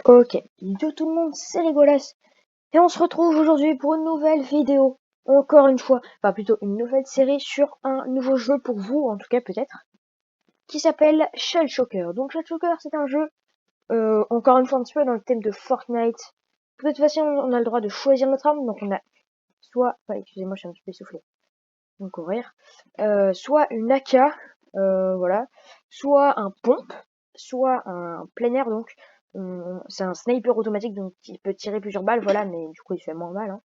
Ok, de tout le monde, c'est Legolas. Et on se retrouve aujourd'hui pour une nouvelle vidéo. Encore une fois, enfin plutôt une nouvelle série sur un nouveau jeu pour vous, en tout cas peut-être, qui s'appelle Shell Shocker. Donc Shell Shocker, c'est un jeu, encore une fois un petit peu dans le thème de Fortnite. De toute façon, on a le droit de choisir notre arme, donc on a soit, excusez-moi, je suis un petit peu essoufflé, donc courir, soit une AK, voilà, soit un pompe, soit un plein air, donc c'est un sniper automatique, donc il peut tirer plusieurs balles, voilà, mais du coup il fait moins mal, hein.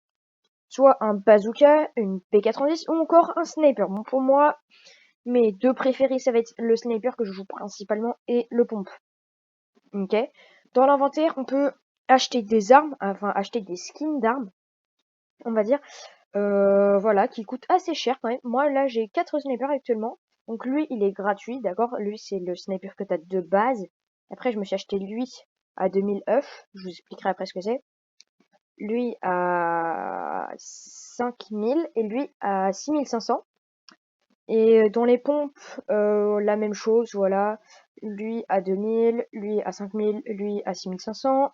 Soit un bazooka, une P90 ou encore un sniper. Bon, pour moi, mes deux préférés, ça va être le sniper que je joue principalement et le pompe. Ok. Dans l'inventaire, on peut acheter des armes, enfin acheter des skins d'armes, on va dire, voilà, qui coûtent assez cher quand même. Moi, là, j'ai 4 snipers actuellement. Donc lui, il est gratuit, d'accord? Lui, c'est le sniper que t'as de base. Après, je me suis acheté lui à 2000 œufs. Je vous expliquerai après ce que c'est. Lui à 5000 et lui à 6500. Et dans les pompes, la même chose, voilà. Lui à 2000, lui à 5000, lui à 6500.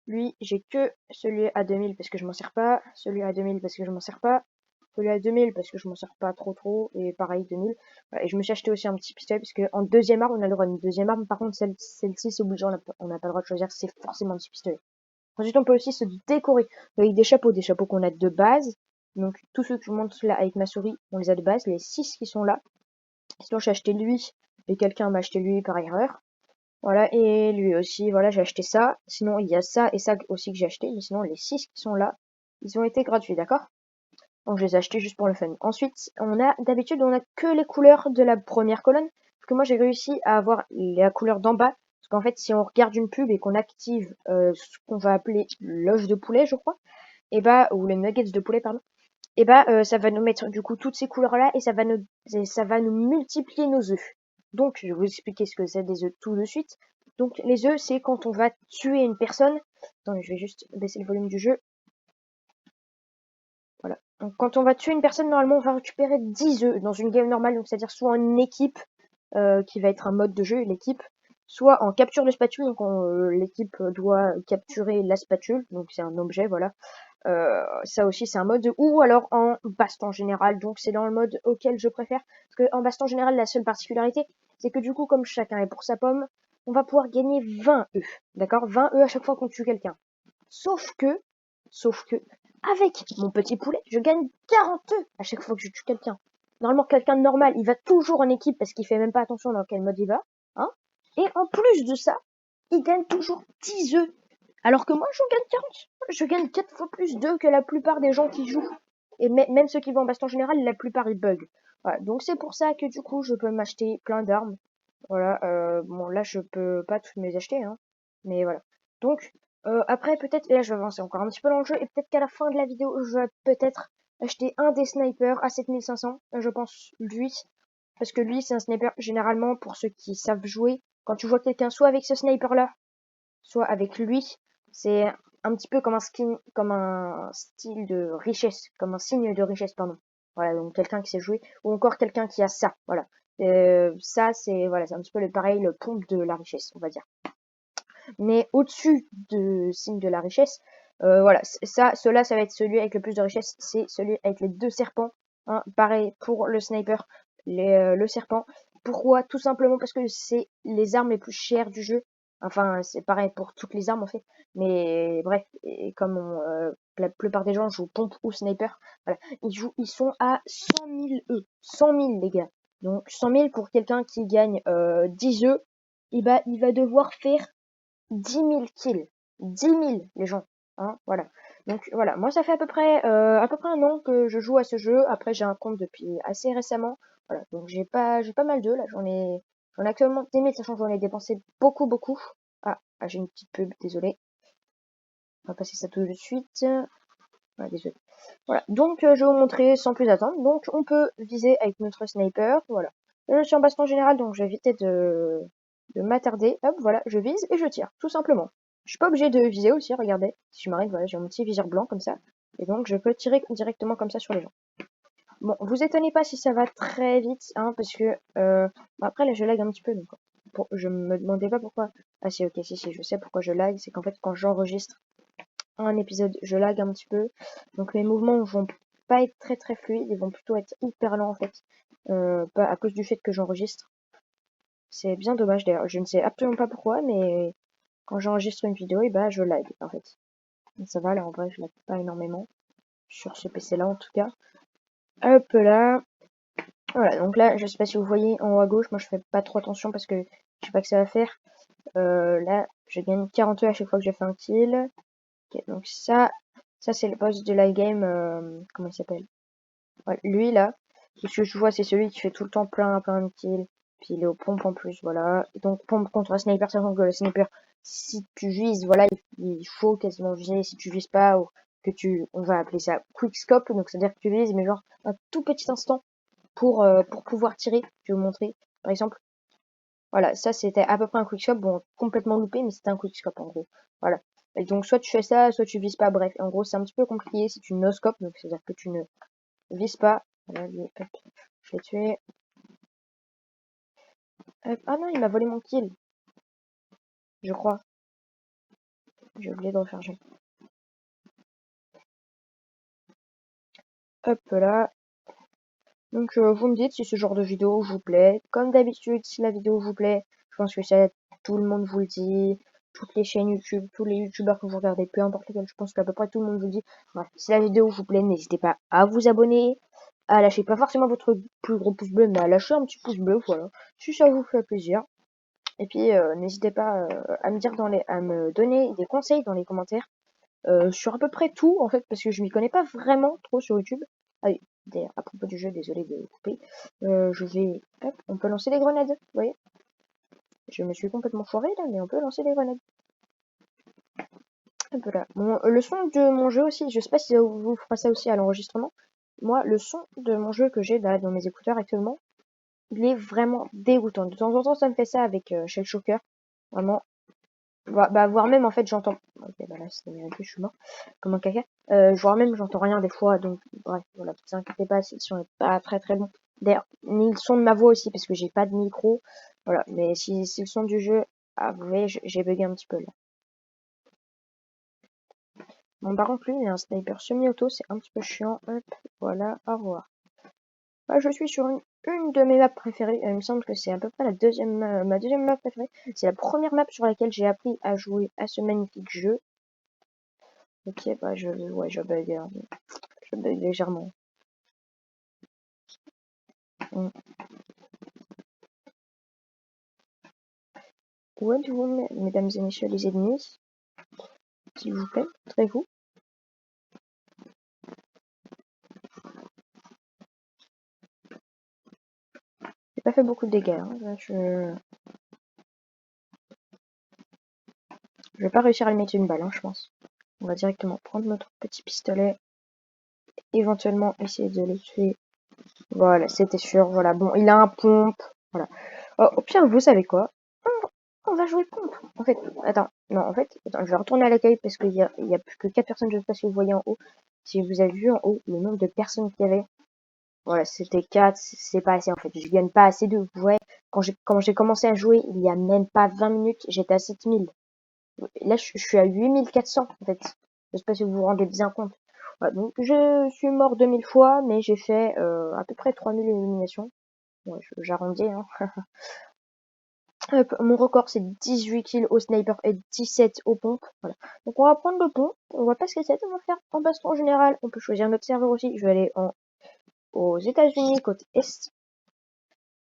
Lui, j'ai que celui à 2000 parce que je m'en sers pas, celui à 2000 parce que je m'en sers pas, celui à 2000 parce que je m'en sers pas trop, et pareil 2000. Voilà, et je me suis acheté aussi un petit pistolet parce que en deuxième arme, on a le droit à une deuxième arme. Par contre, celle-ci, c'est obligeant, on n'a pas le droit de choisir, c'est forcément un petit pistolet. Ensuite, on peut aussi se décorer avec des chapeaux qu'on a de base. Donc, tous ceux que je montre là avec ma souris, on les a de base, les 6 qui sont là. Sinon, j'ai acheté lui, et quelqu'un m'a acheté lui par erreur. Voilà, et lui aussi, voilà, j'ai acheté ça. Sinon, il y a ça et ça aussi que j'ai acheté. Mais sinon, les 6 qui sont là, ils ont été gratuits, d'accord? Donc, je les ai achetés juste pour le fun. Ensuite, d'habitude, on a que les couleurs de la première colonne. Parce que moi, j'ai réussi à avoir la couleur d'en bas. Parce qu'en fait, si on regarde une pub et qu'on active ce qu'on va appeler l'œuf de poulet, je crois, et bah, ou les nuggets de poulet, pardon, et bah, ça va nous mettre du coup toutes ces couleurs-là et ça va nous multiplier nos œufs. Donc, je vais vous expliquer ce que c'est des œufs tout de suite. Donc, les œufs, c'est quand on va tuer une personne. Attendez, je vais juste baisser le volume du jeu. Voilà. Donc, quand on va tuer une personne, normalement, on va récupérer 10 œufs dans une game normale. Donc, c'est-à-dire soit en équipe, qui va être un mode de jeu, l'équipe, soit en capture de spatule. Donc, l'équipe doit capturer la spatule. Donc, c'est un objet, voilà. Ça aussi, c'est un mode, ou alors en baston général. Donc, c'est dans le mode auquel je préfère. Parce que en baston général, la seule particularité, c'est que du coup, comme chacun est pour sa pomme, on va pouvoir gagner 20 œufs. D'accord? 20 œufs à chaque fois qu'on tue quelqu'un. Sauf que, sauf que, avec mon petit poulet, je gagne 40 œufs à chaque fois que je tue quelqu'un. Normalement, quelqu'un de normal, il va toujours en équipe parce qu'il fait même pas attention dans quel mode il va. Hein. Et en plus de ça, il gagne toujours 10 œufs. Alors que moi, j'en gagne 40. Je gagne 4 fois plus d'œufs que la plupart des gens qui jouent. Et même ceux qui vont en baston général, la plupart ils bug. Voilà. Donc c'est pour ça que du coup, je peux m'acheter plein d'armes. Voilà. Bon, là, je peux pas toutes me les acheter, hein. Mais voilà. Donc, après, peut-être, et là, je vais avancer encore un petit peu dans le jeu, et peut-être qu'à la fin de la vidéo, je vais peut-être acheter un des snipers à 7500. Je pense lui. Parce que lui, c'est un sniper, généralement, pour ceux qui savent jouer. Quand tu vois quelqu'un soit avec ce sniper-là, soit avec lui, c'est un petit peu comme un skin, comme un style de richesse, comme un signe de richesse, pardon. Voilà, donc quelqu'un qui sait jouer, ou encore quelqu'un qui a ça, voilà. Ça, c'est voilà, c'est un petit peu le pareil, le pompe de la richesse, on va dire. Mais au-dessus de signe de la richesse, voilà, cela, ça va être celui avec le plus de richesse, c'est celui avec les deux serpents. Hein, pareil pour le sniper, le serpent. Pourquoi? Tout simplement parce que c'est les armes les plus chères du jeu. Enfin, c'est pareil pour toutes les armes en fait. Mais bref, et comme la plupart des gens jouent pompe ou sniper, voilà, ils sont à 100 000 E. 100 000 les gars. Donc 100 000 pour quelqu'un qui gagne 10 œufs, il va devoir faire 10 000 kills. 10 000 les gens. Hein, voilà. Donc voilà, moi ça fait à peu près un an que je joue à ce jeu. Après j'ai un compte depuis assez récemment. Voilà, donc j'ai pas mal d'eux là. J'en ai actuellement 10 000, sachant que j'en ai dépensé beaucoup. J'ai une petite pub, désolé. On va passer ça tout de suite. Voilà, désolé. Voilà, donc je vais vous montrer sans plus attendre. Donc on peut viser avec notre sniper. Voilà. Là, je suis en baston général, donc je vais éviter de m'attarder. Hop, voilà, je vise et je tire, tout simplement. Je suis pas obligée de viser aussi, regardez. Si je m'arrête, voilà, j'ai mon petit viseur blanc comme ça. Et donc je peux tirer directement comme ça sur les gens. Bon, vous étonnez pas si ça va très vite, hein, parce que après là je lag un petit peu, donc je me demandais pas pourquoi. Ah si, ok, si, je sais pourquoi je lag. C'est qu'en fait, quand j'enregistre un épisode, je lag un petit peu. Donc mes mouvements vont pas être très très fluides, ils vont plutôt être hyper lents en fait. Pas à cause du fait que j'enregistre. C'est bien dommage d'ailleurs. Je ne sais absolument pas pourquoi, mais quand j'enregistre une vidéo, et bah je lag en fait. Et ça va, là en vrai, je lag pas énormément. Sur ce PC là en tout cas. Hop là. Voilà, donc là, je sais pas si vous voyez en haut à gauche, moi je fais pas trop attention parce que je sais pas que ça va faire. Là, je gagne 42 à chaque fois que j'ai fait un kill. Ok, donc ça c'est le boss de la game, comment il s'appelle? Ouais, lui là, ce que je vois, c'est celui qui fait tout le temps plein de kills. Puis il est aux pompes en plus, voilà. Donc pompe contre un sniper, sachant que le sniper, si tu vises, voilà, il faut quasiment viser. Si tu vises pas, ou que on va appeler ça quick scope, donc c'est-à-dire que tu vises, mais genre un tout petit instant pour pouvoir tirer. Je vais vous montrer, par exemple. Voilà, ça c'était à peu près un quickscope, bon, complètement loupé, mais c'était un quickscope en gros. Voilà. Et donc soit tu fais ça, soit tu vises pas, bref. En gros, c'est un petit peu compliqué si tu no-scopes, donc c'est-à-dire que tu ne vises pas. Voilà, lui, hop, je l'ai tué. Hop. Ah non, il m'a volé mon kill, je crois. J'ai oublié de recharger. Hop là. Donc vous me dites si ce genre de vidéo vous plaît. Comme d'habitude, si la vidéo vous plaît, je pense que ça, tout le monde vous le dit. Toutes les chaînes YouTube, tous les youtubeurs que vous regardez, peu importe lesquels, je pense qu'à peu près tout le monde vous le dit. Voilà. Si la vidéo vous plaît, n'hésitez pas à vous abonner, à lâcher pas forcément votre plus gros pouce bleu, mais à lâcher un petit pouce bleu, voilà. Si ça vous fait plaisir. Et puis n'hésitez pas à me dire à me donner des conseils dans les commentaires. Sur à peu près tout en fait parce que je m'y connais pas vraiment trop sur YouTube. Ah oui, d'ailleurs à propos du jeu, désolé de couper. Je vais, hop, on peut lancer des grenades, vous voyez. Je me suis complètement foiré là, mais on peut lancer des grenades. Hop là. Bon, le son de mon jeu aussi, je sais pas si ça vous fera ça aussi à l'enregistrement. Moi, le son de mon jeu que j'ai là dans mes écouteurs actuellement, il est vraiment dégoûtant. De temps en temps, ça me fait ça avec Shell Shocker. Vraiment, voire même en fait j'entends. Ok, bah là c'est mérité, je suis mort comme un caca. Voire même j'entends rien des fois, donc bref, voilà, ne vous inquiétez pas si le son est pas très très bon. D'ailleurs, ni le son de ma voix aussi parce que j'ai pas de micro. Voilà, mais si le son du jeu, ah vous voyez, j'ai bugué un petit peu là. Bon par contre lui il a un sniper semi-auto, c'est un petit peu chiant. Hop, voilà, au revoir. Bah, je suis sur une de mes maps préférées. Il me semble que c'est à peu près ma deuxième map préférée. C'est la première map sur laquelle j'ai appris à jouer à ce magnifique jeu. Ok, bah ouais, je bug, hein. Je bug légèrement. Mm. Où êtes-vous, mesdames et messieurs les ennemis? S'il vous plaît, montrez-vous. J'ai pas fait beaucoup de dégâts, hein. Là, je vais pas réussir à lui mettre une balle, hein, je pense. On va directement prendre notre petit pistolet. Éventuellement essayer de le tuer. Voilà, c'était sûr. Voilà, bon, il a un pompe. Voilà. Oh, au pire, vous savez quoi? On va jouer pompe. En fait, attends, non, en fait, attends, je vais retourner à l'accueil parce qu'il y a plus que 4 personnes, je sais pas si vous voyez en haut. Si vous avez vu en haut le nombre de personnes qu'il y avait, voilà, c'était 4, c'est pas assez en fait. Je gagne pas assez de, vous voyez, quand j'ai commencé à jouer, il y a même pas 20 minutes, j'étais à 7000. Là, je suis à 8400 en fait. Je sais pas si vous vous rendez bien compte. Voilà, donc je suis mort 2000 fois, mais j'ai fait à peu près 3000 éliminations. Ouais, j'arrondis, hein. Mon record c'est 18 kills au sniper et 17 aux pompes. Voilà. Donc on va prendre le pont, on va pas se casser, on va faire en baston général. On peut choisir notre serveur aussi. Je vais aller aux États-Unis, côte Est.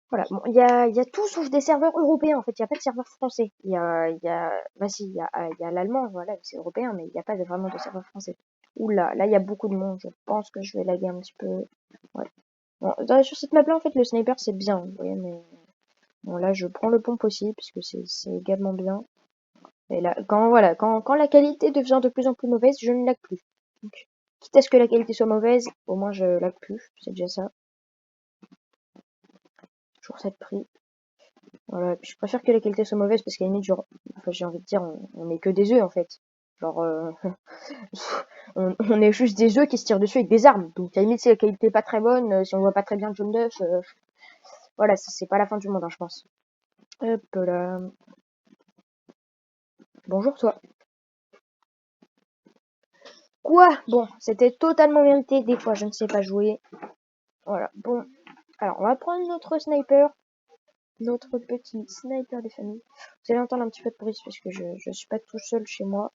Voilà, bon, il y a tout sauf des serveurs européens en fait, il n'y a pas de serveur français. Bah si, il y a l'allemand, voilà, c'est européen, mais il n'y a pas vraiment de serveur français. Oula, là il y a beaucoup de monde, je pense que je vais laguer un petit peu. Ouais. Bon, sur cette map là en fait le sniper c'est bien, vous voyez, mais bon là je prends le pompe aussi, puisque c'est également bien. Et là, quand la qualité devient de plus en plus mauvaise, je ne lag plus. Donc, quitte à ce que la qualité soit mauvaise, au moins je lag plus, c'est déjà ça. Toujours ça de prix. Voilà, puis je préfère que la qualité soit mauvaise parce qu'à la limite, genre, enfin, j'ai envie de dire, on est que des œufs en fait. Genre, on est juste des œufs qui se tirent dessus avec des armes. Donc à la limite, si la qualité est pas très bonne, si on voit pas très bien le jaune d'œuf, voilà, c'est pas la fin du monde, hein, je pense. Hop là. Bonjour toi. Quoi? Bon, c'était totalement mérité. Des fois, je ne sais pas jouer. Voilà. Bon. Alors, on va prendre notre sniper. Notre petit sniper des familles. Vous allez entendre un petit peu de bruit parce que je suis pas tout seul chez moi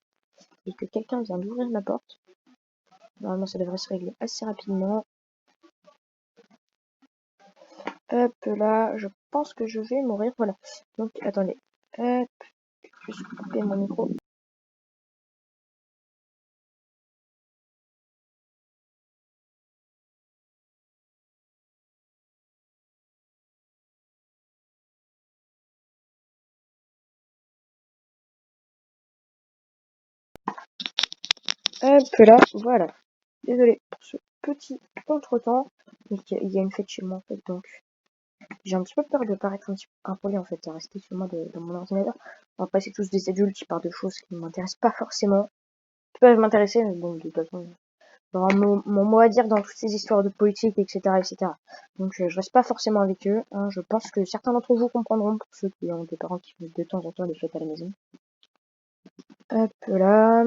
et que quelqu'un vient d'ouvrir ma porte. Normalement, ça devrait se régler assez rapidement. Hop là, je pense que je vais mourir. Voilà. Donc, attendez. Hop, je vais couper mon micro. Hop là, voilà. Désolé pour ce petit contretemps. Il y a une fête chez moi en fait, donc j'ai un petit peu peur de paraître un petit peu impoli en fait, à rester chez moi dans mon ordinateur. Après, c'est tous des adultes qui parlent de choses qui ne m'intéressent pas forcément. Qui peuvent m'intéresser, mais bon, de toute façon, j'aurai mon mot à dire dans toutes ces histoires de politique, etc., etc. Donc, je reste pas forcément avec eux. Hein. Je pense que certains d'entre vous comprendront pour ceux qui ont des parents qui font de temps en temps des fêtes à la maison. Hop là.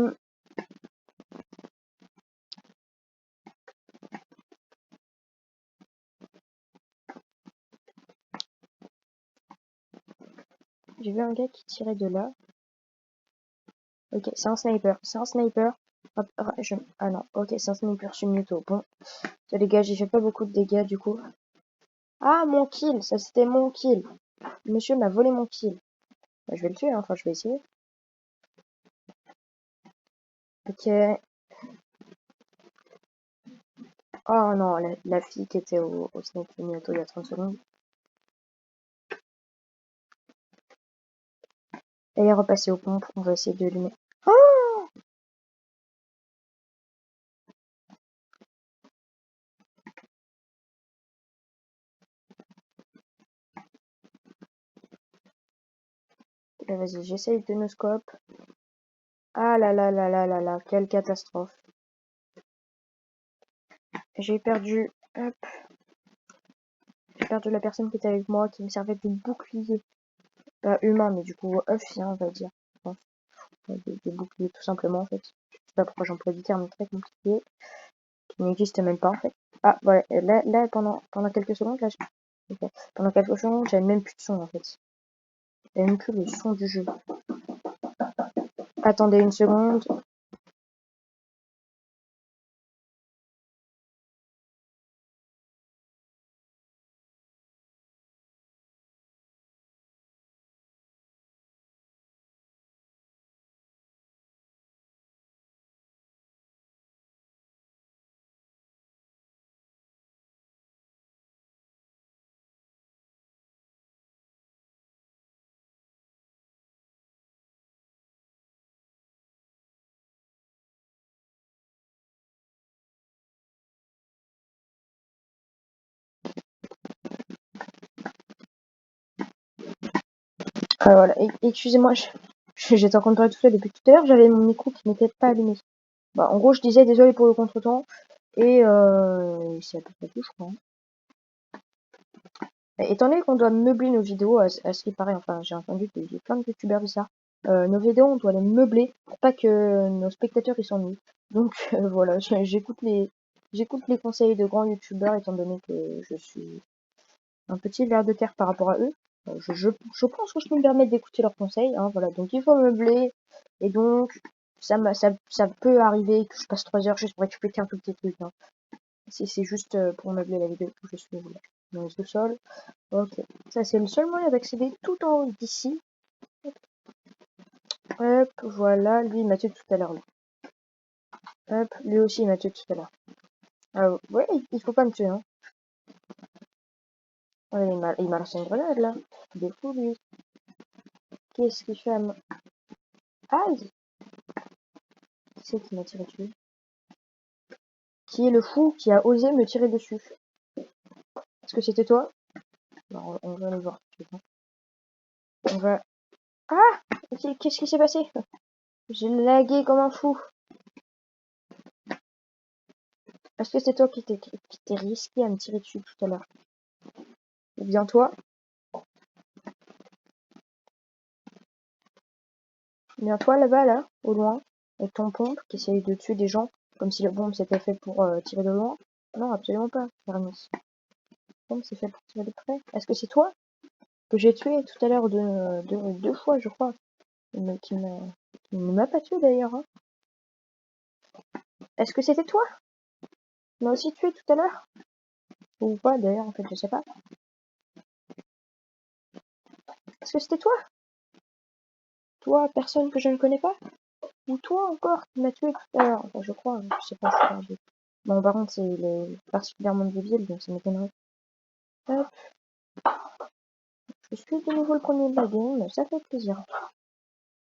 J'ai vu un gars qui tirait de là. Ok, c'est un sniper. C'est un sniper. Hop, ah non, ok, c'est un sniper sur Muto. Bon, ça les gars, j'ai fait pas beaucoup de dégâts du coup. Ah, mon kill, ça c'était mon kill. Monsieur m'a volé mon kill. Bah, je vais le tuer, hein. Enfin je vais essayer. Ok. Oh non, la fille qui était au Snake Muto il y a 30 secondes. Elle est repassée aux pompes, on va essayer de l'allumer. Oh, vas-y, j'essaye de no scope. Ah là là là là là là, quelle catastrophe. J'ai perdu, hop, j'ai perdu la personne qui était avec moi, qui me servait de bouclier. Pas humain, mais du coup œuf, hein, on va dire. Je pense. Des boucliers tout simplement en fait. Je sais pas pourquoi j'emploie du terme très compliqué, qui n'existe même pas en fait. Ah voilà, là pendant quelques secondes, là, ok. Pendant quelques secondes, j'avais même plus de son en fait. J'avais même plus le son du jeu. Attendez une seconde. Ah, voilà, excusez-moi, j'étais en train de parler tout seul depuis tout à l'heure, j'avais mon micro qui n'était pas allumé. Bah, en gros, je disais désolé pour le contretemps, et c'est à peu près tout, je crois. Hein. Étant donné qu'on doit meubler nos vidéos, à ce qui paraît, enfin, j'ai entendu qu'il y a plein de youtubeurs de ça, nos vidéos, on doit les meubler pour pas que nos spectateurs ils s'ennuient. Donc voilà, j'écoute les conseils de grands youtubeurs, étant donné que je suis un petit ver de terre par rapport à eux. Je pense que je peux me permettre d'écouter leurs conseils. Hein, voilà, donc il faut meubler. Et donc, ça peut arriver que je passe 3 heures juste pour expliquer un tout petit truc. Hein. Si c'est juste pour meubler la vidéo que je suis voilà, dans le sous-sol. Ok, ça c'est le seul moyen d'accéder tout en haut d'ici. Hop, voilà, lui il m'a tué tout à l'heure là. Hop, lui aussi il m'a tué tout à l'heure. Ouais, il faut pas me tuer. Hein. Ouais, il m'a lancé une grenade là. Il est fou lui. Qu'est-ce qu'il fait à moi? Aïe! Qui c'est qui m'a tiré dessus? Qui est le fou qui a osé me tirer dessus? Est-ce que c'était toi? Non, on va le voir. On va... Ah! Qu'est-ce qui s'est passé? J'ai lagué comme un fou. Est-ce que c'est toi qui t'es risqué à me tirer dessus tout à l'heure? Ou bien toi? Bien toi là-bas, là, au loin, avec ton pompe qui essaye de tuer des gens, comme si la bombe c'était fait pour tirer de loin. Non, absolument pas, Hermès. La bombe c'est fait pour tirer de près. Est-ce que c'est toi que j'ai tué tout à l'heure deux fois, je crois, mais qui ne m'a pas tué d'ailleurs, hein. Est-ce que c'était toi? Tu m'as aussi tué tout à l'heure? Ou pas d'ailleurs, en fait, je sais pas. Est-ce que c'était toi? Toi, personne que je ne connais pas? Ou toi encore qui m'as tué tout à l'heure? Enfin, je crois, je sais pas, je sais pas. Bon, par contre, il est particulièrement débile, donc ça m'étonnerait. Hop, je suis de nouveau le premier de la game, ça fait plaisir.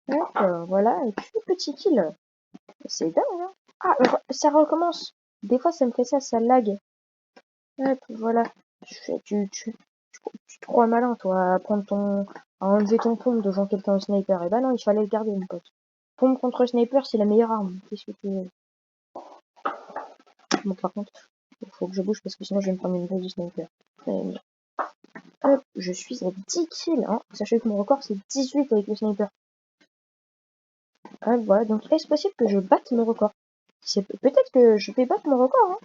Hop, voilà, et puis petit kill. C'est dingue, hein? Ah, ça recommence. Des fois, ça me fait ça, ça lag. Hop, voilà. Tu te crois malin, toi, à prendre à enlever ton pompe devant quelqu'un au sniper. Et bah non, il fallait le garder, mon pote. Pompe contre sniper, c'est la meilleure arme. Qu'est-ce que tu veux? Bon, par contre, il faut que je bouge parce que sinon je vais me prendre une balle du sniper. Hop, je suis à 10 kills, hein. Sachez que mon record c'est 18 avec le sniper. Hop, voilà, donc est-ce possible que je batte mon record? Peut-être que je vais battre mon record, hein.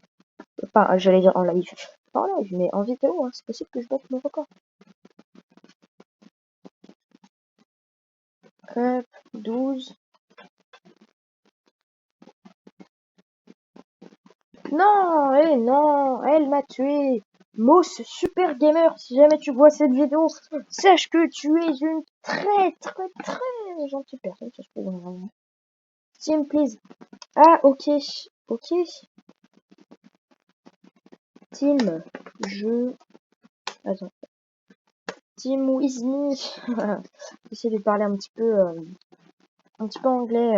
Enfin, j'allais dire en live. Pas en live, mais en vidéo, hein. C'est possible que je batte mon record. Hop, 12. Non, non, elle m'a tué. Moss Super Gamer, si jamais tu vois cette vidéo, sache que tu es une très gentille personne. Ça se peut vraiment. Team, please. Ah, ok, ok. Team, Attends. Team with me. J'essaie de parler un petit peu anglais.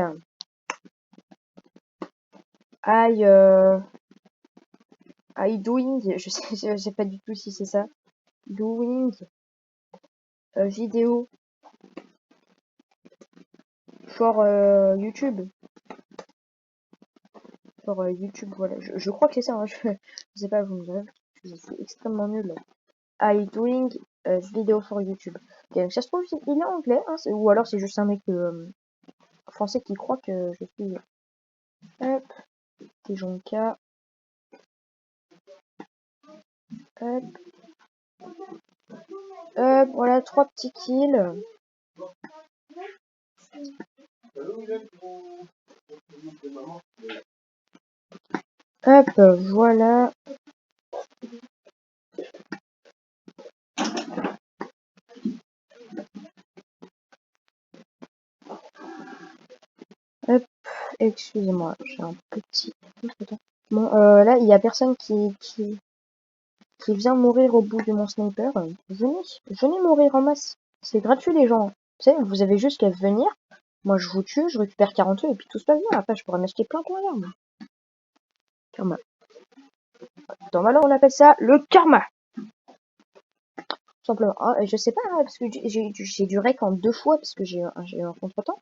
I, I doing, je sais pas du tout si c'est ça. Doing vidéo for YouTube. For YouTube, voilà. Je crois que c'est ça, hein. Je sais pas, vous me direz. Je suis extrêmement nul. I doing vidéo for YouTube. Ok, donc ça se trouve, il est anglais, hein, ou alors c'est juste un mec français qui croit que je suis. Hop, Tejonka. Hop, hop, voilà, 3 petits kills. Hop, voilà. Hop, excusez-moi, j'ai un petit. Bon, là, il y a personne qui vient mourir au bout de mon sniper. Venez mourir en masse. C'est gratuit, les gens. Vous savez, vous avez juste qu'à venir. Moi, je vous tue, je récupère 40 et puis tout se passe bien. Après, je pourrais m'acheter plein de d'armes. Karma. Dans ma langue, on appelle ça le karma. Tout simplement. Ah, je sais pas, hein, parce que j'ai du rec en 2 fois, parce que j'ai eu un contre-temps.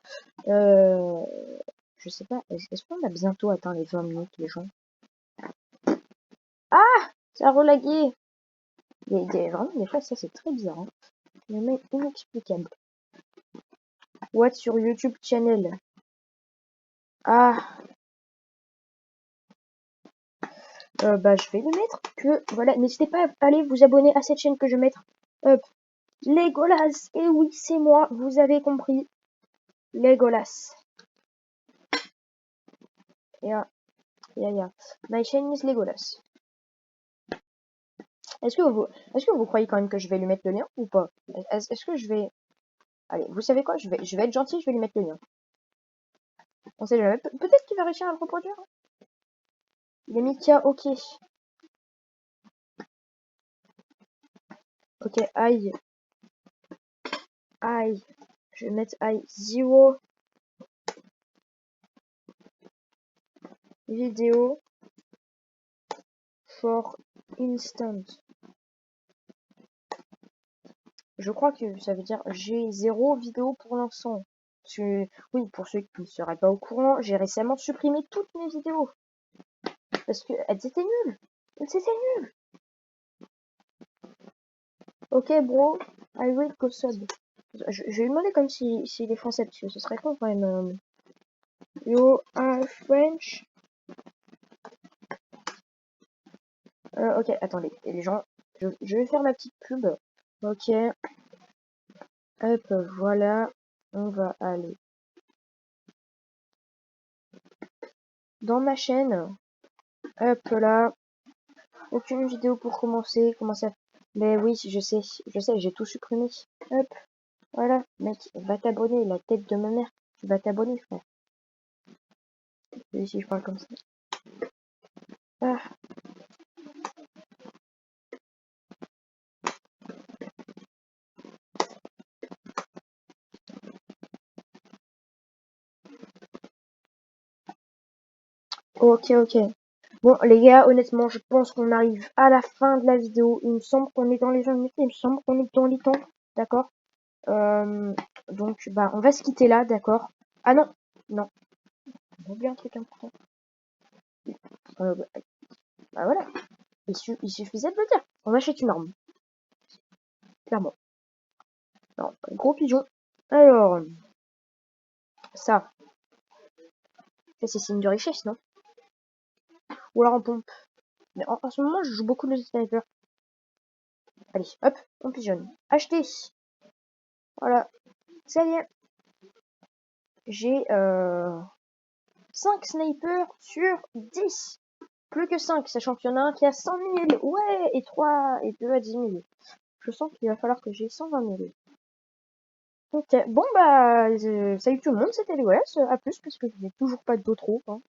Je sais pas, est-ce qu'on a bientôt atteint les 20 minutes, les gens? Ah! Ça a relagué! Vraiment, des fois, ça, c'est très bizarre, hein. Mais inexplicable. What's your YouTube channel? Ah, bah, je vais le mettre que, voilà, n'hésitez pas à aller vous abonner à cette chaîne que je vais mettre. Hop, Legolas, et oui, c'est moi, vous avez compris. Legolas. Yeah, yeah. My channel is Legolas. Est-ce que vous croyez quand même que je vais lui mettre le lien ou pas? Est-ce que je vais... Allez, vous savez quoi? Je vais être gentil, je vais lui mettre le lien. On sait jamais. Peut-être qu'il va réussir à le reproduire. Il a mis Kia, ok. Ok, aïe. Aïe. Je vais mettre aïe. Zero vidéo for instant. Je crois que ça veut dire j'ai 0 vidéo pour l'instant. Oui, pour ceux qui ne seraient pas au courant, j'ai récemment supprimé toutes mes vidéos. Parce que elles étaient nulles. Elles étaient nulles. Ok, bro. I will go sub. Je vais lui demander comme s'il est français, parce que ce serait con quand même. You are French? Ok, attendez, et les gens, je vais faire ma petite pub. Ok, hop, voilà, on va aller dans ma chaîne. Hop là, aucune vidéo pour commencer. Comment ça? Mais oui, je sais, j'ai tout supprimé. Hop, voilà, mec, va t'abonner, la tête de ma mère. Tu vas t'abonner, frère. Et si je parle comme ça. Ah, ok, ok. Bon, les gars, honnêtement, je pense qu'on arrive à la fin de la vidéo. Il me semble qu'on est dans les 20 minutes, il me semble qu'on est dans les temps, d'accord? Euh, donc, bah, on va se quitter là, d'accord? Ah non, non, j'ai oublié un truc important. Bah, bah voilà, il suffisait de le dire. On achète une arme, clairement. Non, gros pigeon. Alors, ça, ça c'est signe de richesse, non? Ou alors en pompe. Mais en ce moment, je joue beaucoup le sniper. Allez, hop, on pigeonne. Acheter. Voilà, ça y est. J'ai 5 snipers sur 10. Plus que 5, sachant qu'il y en a un qui a 100 000. Ouais, et 3 et 2 à 10 000. Je sens qu'il va falloir que j'ai 120 000. Ok, bon bah, salut tout le monde, c'était Louis. À plus, parce que je n'ai toujours pas d'autres. Hein.